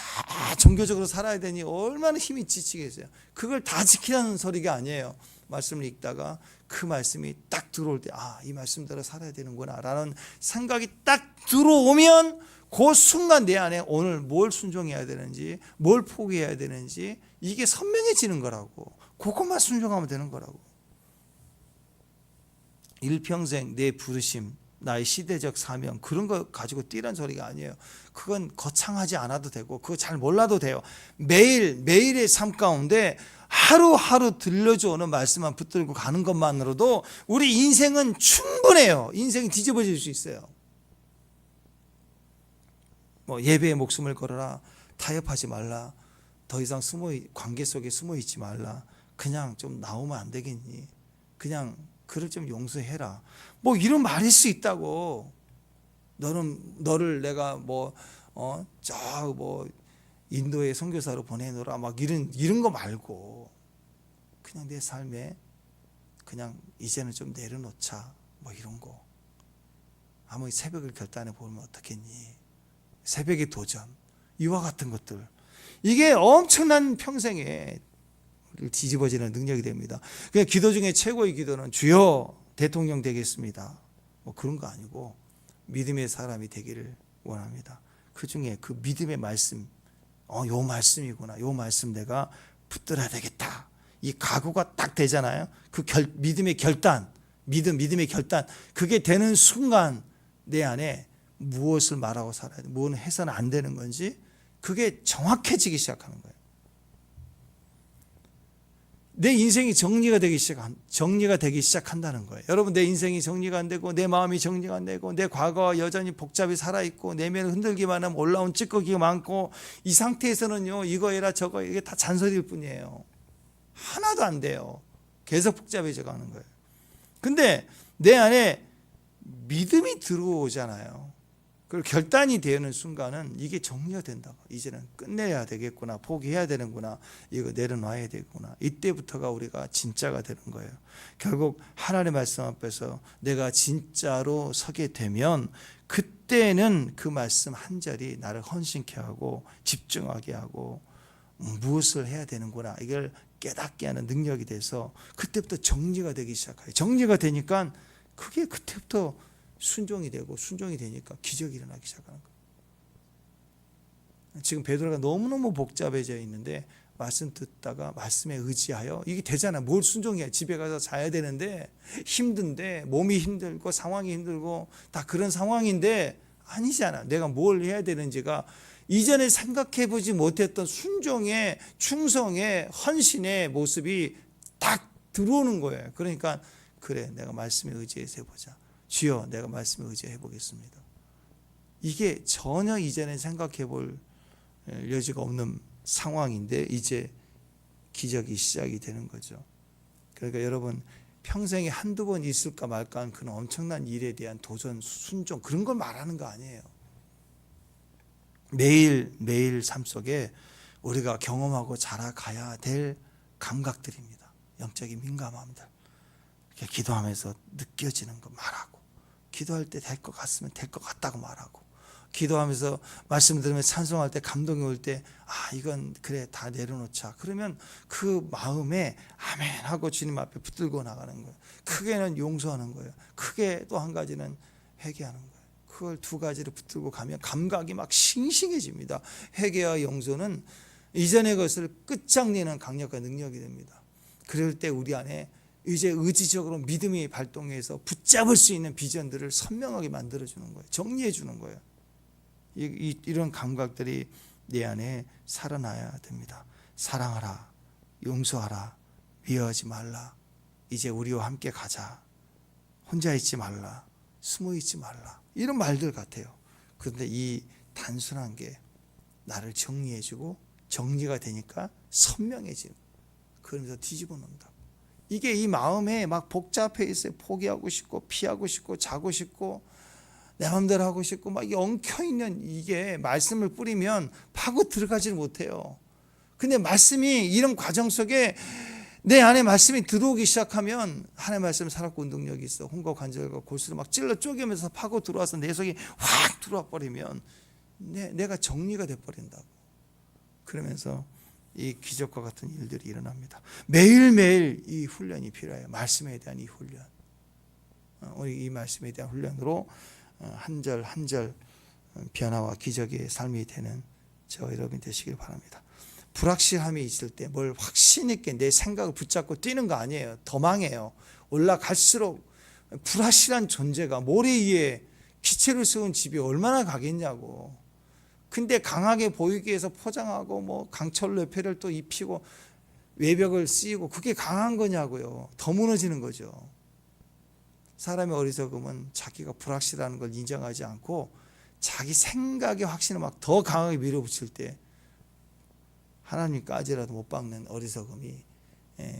종교적으로 살아야 되니 얼마나 힘이 지치겠어요. 그걸 다 지키라는 소리가 아니에요. 말씀을 읽다가 그 말씀이 딱 들어올 때 이 말씀대로 살아야 되는구나 라는 생각이 딱 들어오면 그 순간 내 안에 오늘 뭘 순종해야 되는지 뭘 포기해야 되는지 이게 선명해지는 거라고. 그것만 순종하면 되는 거라고. 일평생 내 부르심, 나의 시대적 사명 그런 거 가지고 뛰란 소리가 아니에요. 그건 거창하지 않아도 되고 그거 잘 몰라도 돼요. 매일의 삶 가운데 하루하루 들려주는 말씀만 붙들고 가는 것만으로도 우리 인생은 충분해요. 인생이 뒤집어질 수 있어요. 예배에 목숨을 걸어라. 타협하지 말라. 더 이상 관계 속에 숨어 있지 말라. 그냥 좀 나오면 안 되겠니? 그냥 그를 좀 용서해라. 이런 말일 수 있다고. 너를 내가 인도에 선교사로 보내놓으라. 이런 거 말고 그냥 내 삶에 그냥 이제는 좀 내려놓자. 이런 거. 새벽을 결단해 보면 어떻겠니? 새벽의 도전. 이와 같은 것들. 이게 엄청난 평생에 뒤집어지는 능력이 됩니다. 그냥 기도 중에 최고의 기도는 주여 대통령 되겠습니다. 뭐 그런 거 아니고 믿음의 사람이 되기를 원합니다. 그 중에 그 믿음의 말씀, 요 말씀이구나. 요 말씀 내가 붙들어야 되겠다. 이 각오가 딱 되잖아요. 그 믿음의 결단, 믿음의 결단, 그게 되는 순간 내 안에 무엇을 말하고 살아야 돼, 무엇을 해서는 안 되는 건지 그게 정확해지기 시작하는 거예요. 내 인생이 정리가 되기 시작한다는 거예요. 여러분, 내 인생이 정리가 안 되고 내 마음이 정리가 안 되고 내 과거가 여전히 복잡히 살아있고 내면을 흔들기만 하면 올라온 찌꺼기가 많고 이 상태에서는요, 이거 해라 저거, 이게 다 잔소리일 뿐이에요. 하나도 안 돼요. 계속 복잡해져 가는 거예요. 근데 내 안에 믿음이 들어오잖아요. 그리고 결단이 되는 순간은 이게 정리가 된다고. 이제는 끝내야 되겠구나. 포기해야 되는구나. 이거 내려놔야 되겠구나. 이때부터가 우리가 진짜가 되는 거예요. 결국 하나님의 말씀 앞에서 내가 진짜로 서게 되면 그때는 그 말씀 한 절이 나를 헌신케 하고 집중하게 하고 무엇을 해야 되는구나. 이걸 깨닫게 하는 능력이 돼서 그때부터 정리가 되기 시작해요. 정리가 되니까 그게 그때부터 순종이 되고 순종이 되니까 기적이 일어나기 시작하는 거예요. 지금 베드로가 너무너무 복잡해져 있는데 말씀 듣다가 말씀에 의지하여 이게 되잖아. 뭘 순종해. 집에 가서 자야 되는데 힘든데 몸이 힘들고 상황이 힘들고 다 그런 상황인데 아니잖아. 내가 뭘 해야 되는지가 이전에 생각해보지 못했던 순종의 충성의 헌신의 모습이 딱 들어오는 거예요. 그러니까 그래, 내가 말씀에 의지해서 해보자. 주여, 내가 말씀에 의지해 보겠습니다. 이게 전혀 이전에 생각해 볼 여지가 없는 상황인데 이제 기적이 시작이 되는 거죠. 그러니까 여러분, 평생에 한두 번 있을까 말까 하는 그런 엄청난 일에 대한 도전, 순종, 그런 걸 말하는 거 아니에요. 매일 삶 속에 우리가 경험하고 자라가야 될 감각들입니다. 영적인 민감함들. 기도하면서 느껴지는 거 말하고, 기도할 때 될 것 같으면 될 것 같다고 말하고, 기도하면서 말씀 들으면 찬송할 때 감동이 올 때 이건 그래 다 내려놓자. 그러면 그 마음에 아멘 하고 주님 앞에 붙들고 나가는 거예요. 크게는 용서하는 거예요. 크게 또 한 가지는 회개하는 거예요. 그걸 두 가지를 붙들고 가면 감각이 막 싱싱해집니다. 회개와 용서는 이전의 것을 끝장내는 강력한 능력이 됩니다. 그럴 때 우리 안에 이제 의지적으로 믿음이 발동해서 붙잡을 수 있는 비전들을 선명하게 만들어주는 거예요. 정리해주는 거예요. 이런 감각들이 내 안에 살아나야 됩니다. 사랑하라, 용서하라, 미워하지 말라, 이제 우리와 함께 가자, 혼자 있지 말라, 숨어 있지 말라, 이런 말들 같아요. 그런데 이 단순한 게 나를 정리해주고 정리가 되니까 선명해지고 그러면서 뒤집어 놓는다. 이게 이 마음에 막 복잡해 있어요. 포기하고 싶고 피하고 싶고 자고 싶고 내 마음대로 하고 싶고 막 이게 엉켜있는 이게 말씀을 뿌리면 파고 들어가지를 못해요. 근데 말씀이 이런 과정 속에 내 안에 말씀이 들어오기 시작하면 하나님의 말씀 살았고 운동력이 있어. 혼과 관절과 골수를 막 찔러 쪼개면서 파고 들어와서 내 속에 확 들어와 버리면 내가 정리가 돼버린다고. 그러면서 이 기적과 같은 일들이 일어납니다. 매일매일 이 훈련이 필요해요. 말씀에 대한 이 훈련. 우리 이 말씀에 대한 훈련으로 한 절 한 절 변화와 기적의 삶이 되는 저와 여러분이 되시길 바랍니다. 불확실함이 있을 때 뭘 확신 있게 내 생각을 붙잡고 뛰는 거 아니에요. 더 망해요. 올라갈수록 불확실한 존재가 모래 위에 기체를 세운 집이 얼마나 가겠냐고. 근데 강하게 보이기 위해서 포장하고 뭐 강철 레페를 또 입히고 외벽을 씌우고 그게 강한 거냐고요. 더 무너지는 거죠. 사람의 어리석음은 자기가 불확실한 걸 인정하지 않고 자기 생각의 확신을 막 더 강하게 밀어붙일 때 하나님까지라도 못 박는 어리석음이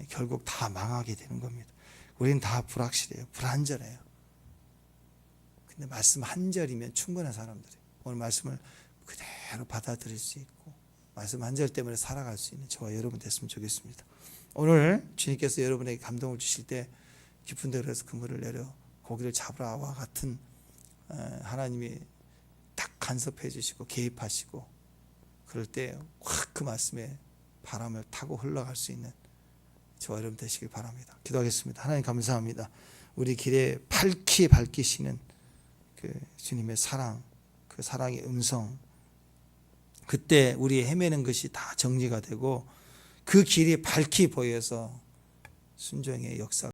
결국 다 망하게 되는 겁니다. 우리는 다 불확실해요. 불안전해요. 근데 말씀 한 절이면 충분한 사람들이에요. 오늘 말씀을 그대로 받아들일 수 있고 말씀 한 절 때문에 살아갈 수 있는 저와 여러분 됐으면 좋겠습니다. 오늘 주님께서 여러분에게 감동을 주실 때 깊은 데로서 그물을 내려 고기를 잡으라와 같은 하나님이 딱 간섭해 주시고 개입하시고 그럴 때 확 그 말씀에 바람을 타고 흘러갈 수 있는 저와 여러분 되시길 바랍니다. 기도하겠습니다. 하나님 감사합니다. 우리 길에 밝히 밝히시는 그 주님의 사랑, 그 사랑의 음성, 그때 우리 헤매는 것이 다 정리가 되고 그 길이 밝히 보여서 순종의 역사